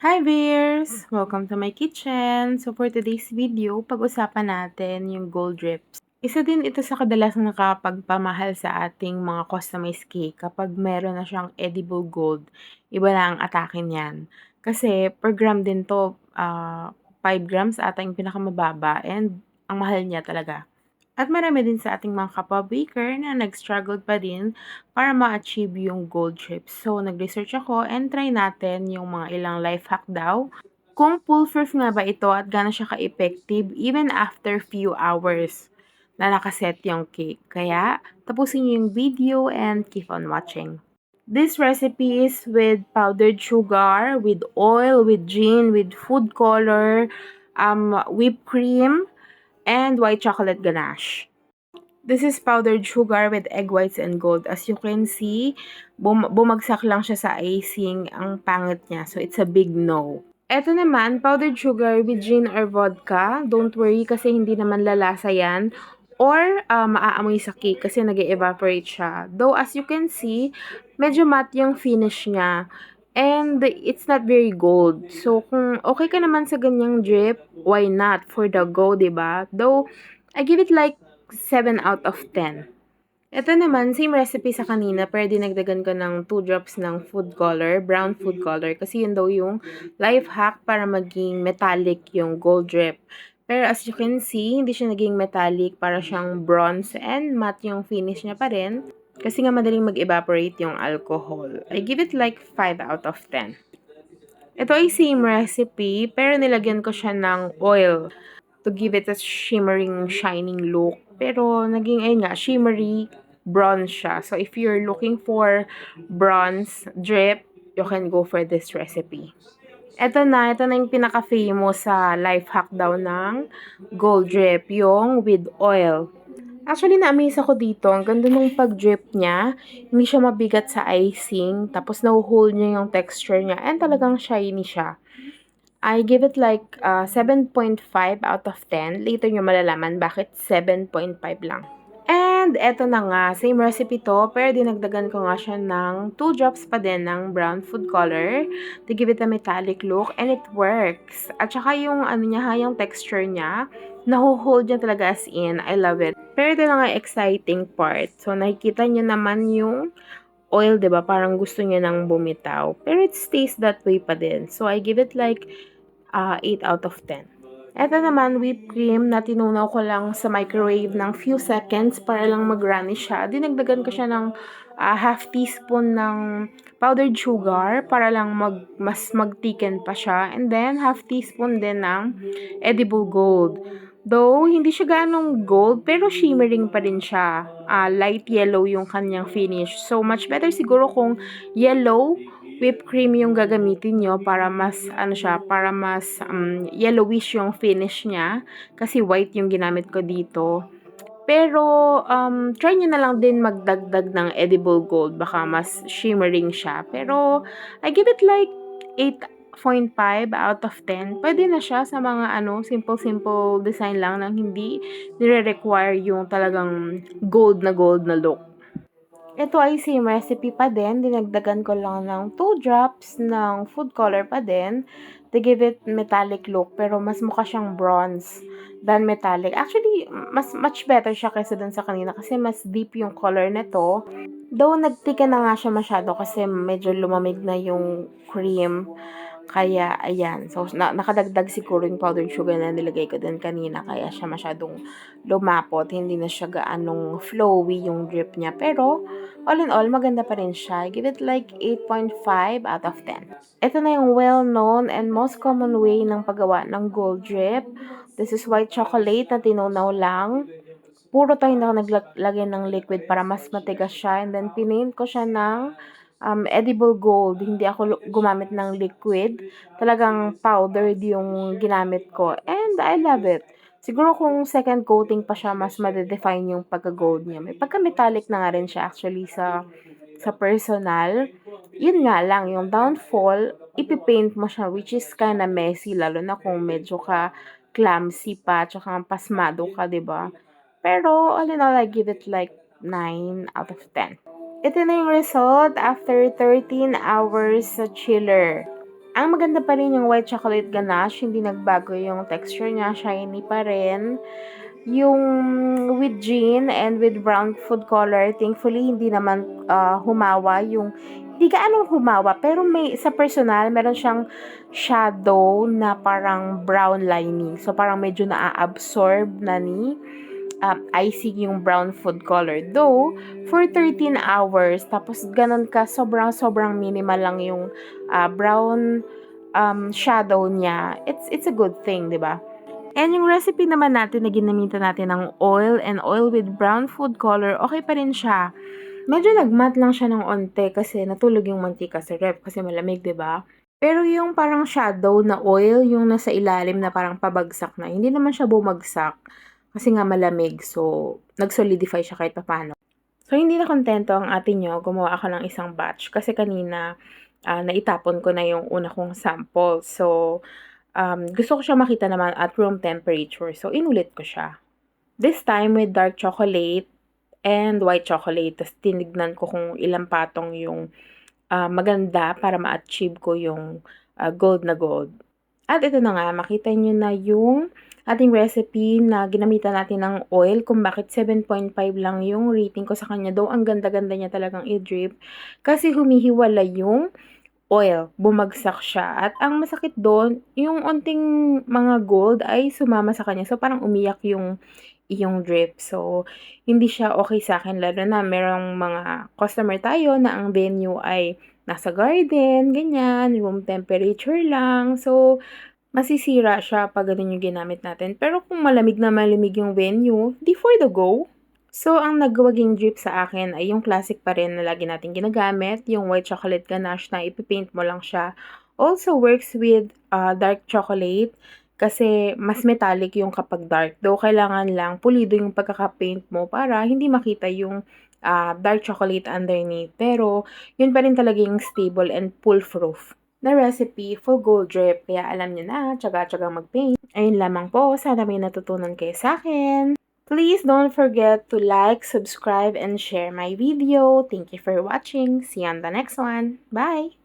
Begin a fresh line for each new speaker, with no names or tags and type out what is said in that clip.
Hi bears! Welcome to my kitchen. So for today's video, pag-usapan natin yung gold drips. Isa din ito sa kadalasang nakapagpamahal sa ating mga customized cake kapag meron na siyang edible gold. Iba na ang atake niyan. Kasi per gram din to, 5 grams ata yung pinakamababa and ang mahal niya talaga. At marami din sa ating mga kapwa-baker na nag-struggle pa din para ma-achieve yung gold chips. So, nag-research ako and try natin yung mga ilang life hack daw. Kung foolproof nga ba ito at gaano siya ka-effective even after few hours na nakaset yung cake. Kaya, tapusin niyo yung video and keep on watching. This recipe is with powdered sugar, with oil, with gin, with food color, whipped cream, and white chocolate ganache. This is powdered sugar with egg whites and gold. As you can see, bumagsak lang siya sa icing. Ang pangit niya. So, it's a big no. Eto naman, powdered sugar with gin or vodka. Don't worry kasi hindi naman lalasa yan. Or maaamoy sa cake kasi nag evaporate siya. Though, as you can see, medyo matte yung finish niya. And it's not very gold. So, kung okay ka naman sa ganyang drip, why not? For the go, diba? Though, I give it like 7 out of 10. Ito naman, same recipe sa kanina, pero dinagdagan ko ng 2 drops ng food color, brown food color, kasi yun daw yung life hack para maging metallic yung gold drip. Pero as you can see, hindi siya naging metallic, para siyang bronze and matte yung finish niya pa rin. Kasi nga madaling mag-evaporate yung alcohol. I give it like 5 out of 10. Ito ay same recipe, pero nilagyan ko siya ng oil to give it a shimmering, shining look. Pero naging, ayun nga, shimmery bronze siya. So, if you're looking for bronze drip, you can go for this recipe. Ito na yung pinaka-famous sa life hack daw ng gold drip, yung with oil. Actually, na-amaze ako dito. Ang ganda ng pag-drip niya. Hindi siya mabigat sa icing. Tapos, na-hold niya yung texture niya. And talagang shiny siya. I give it like 7.5 out of 10. Later nyo malalaman bakit 7.5 lang. And eto na nga, same recipe to, pero dinagdagan ko nga siya ng 2 drops pa din ng brown food color to give it a metallic look, and it works. At saka yung ano niya, yung texture niya, nahuhold niya talaga as in. I love it. Pero ito na nga exciting part. So nakikita niyo naman yung oil, 'di ba? Parang gusto niya nang bumitaw. Pero it stays that way pa din. So I give it like 8 out of 10. Eto naman, whipped cream na tinunaw ko lang sa microwave ng few seconds para lang mag-runny siya. Dinagdagan ko siya ng half teaspoon ng powdered sugar para lang mas mag-thicken pa siya. And then, half teaspoon din ng edible gold. Though, hindi siya ganong gold, pero shimmering pa din siya. Light yellow yung kanyang finish. So, much better siguro kung yellow whipped cream yung gagamitin nyo para mas para mas yellowish yung finish niya kasi white yung ginamit ko dito. Pero try nyo na lang din magdagdag ng edible gold, baka mas shimmering siya. Pero I give it like 8.5 out of 10. Pwede na siya sa mga simple design lang nang hindi nire-require yung talagang gold na look. Ito ay same recipe pa din. Dinagdagan ko lang ng 2 drops ng food color pa din to give it metallic look. Pero mas mukha siyang bronze than metallic. Actually, much better siya kaysa dun sa kanina kasi mas deep yung color nito. Though nagtika na nga siya masyado kasi medyo lumamig na yung cream. Kaya, ayan. So, nakadagdag siguro yung powdered sugar na nilagay ko din kanina. Kaya siya masyadong lumapot. Hindi na siya gaanong flowy yung drip niya. Pero, all in all, maganda pa rin siya. I give it like 8.5 out of 10. Ito na yung well-known and most common way ng paggawa ng gold drip. This is white chocolate na tinunaw lang. Puro tayo na naglagay ng liquid para mas matigas siya. And then, pinaint ko siya ng edible gold. Hindi ako gumamit ng liquid. Talagang powdered yung ginamit ko. And I love it. Siguro kung second coating pa siya, mas madedefine yung pagka-gold niya. May pagka-metallic na nga rin siya actually sa personal. Yun nga lang, yung downfall, ipipaint mo siya, which is kinda messy, lalo na kung medyo ka clumsy pa, tsaka pasmado ka, 'di ba? Pero, all in all, I give it like 9 out of 10. Ito na yung result after 13 hours sa chiller. Ang maganda pa rin yung white chocolate ganache, hindi nagbago yung texture niya, shiny pa rin. Yung with gin and with brown food color, thankfully hindi naman humawa yung hindi gaano humawa, pero may sa personal meron siyang shadow na parang brown lining. So parang medyo naa-absorb na ni icing yung brown food color. Though, for 13 hours, tapos ganun ka, sobrang minimal lang yung brown shadow niya. It's a good thing, di ba? And yung recipe naman natin na ginamitan natin ng oil and oil with brown food color, okay pa rin siya. Medyo nagmat lang siya ng onte kasi natulog yung mantika sa ref kasi malamig, 'di ba? Pero yung parang shadow na oil, yung nasa ilalim na parang pabagsak na, hindi naman siya bumagsak kasi nga malamig. So, nag-solidify siya kahit papaano. So, hindi na kontento ang ate nyo, gumawa ako ng isang batch kasi kanina naitapon ko na yung una kong sample. So, gusto ko siya makita naman at room temperature. So, inulit ko siya. This time with dark chocolate and white chocolate. Tapos tinignan ko kung ilang patong yung maganda para ma-achieve ko yung gold na gold. At ito na nga, makita nyo na yung ating recipe na ginamitan natin ng oil kung bakit 7.5 lang yung rating ko sa kanya. Though ang ganda-ganda niya talagang i-drip kasi humihiwala yung oil, bumagsak siya. At ang masakit doon, yung onting mga gold ay sumama sa kanya. So, parang umiyak yung drip. So, hindi siya okay sa akin. Lalo na merong mga customer tayo na ang venue ay nasa garden, ganyan, room temperature lang. So, masisira siya pag ganun yung ginamit natin. Pero kung malamig na malamig yung venue, di for the go. So, ang nagwaging drip sa akin ay yung classic pa rin na lagi natin ginagamit, yung white chocolate ganache na ipipaint mo lang siya. Also works with dark chocolate kasi mas metallic yung kapag dark. Though, kailangan lang pulido yung pagkakapaint mo para hindi makita yung dark chocolate underneath. Pero, yun pa rin talaga yung stable and foolproof na recipe for gold drip. Kaya alam nyo na, tsaga-tsagang mag-paint. Ayun lamang po, sana may natutunan kayo sa akin. Please don't forget to like, subscribe, and share my video. Thank you for watching. See you on the next one. Bye!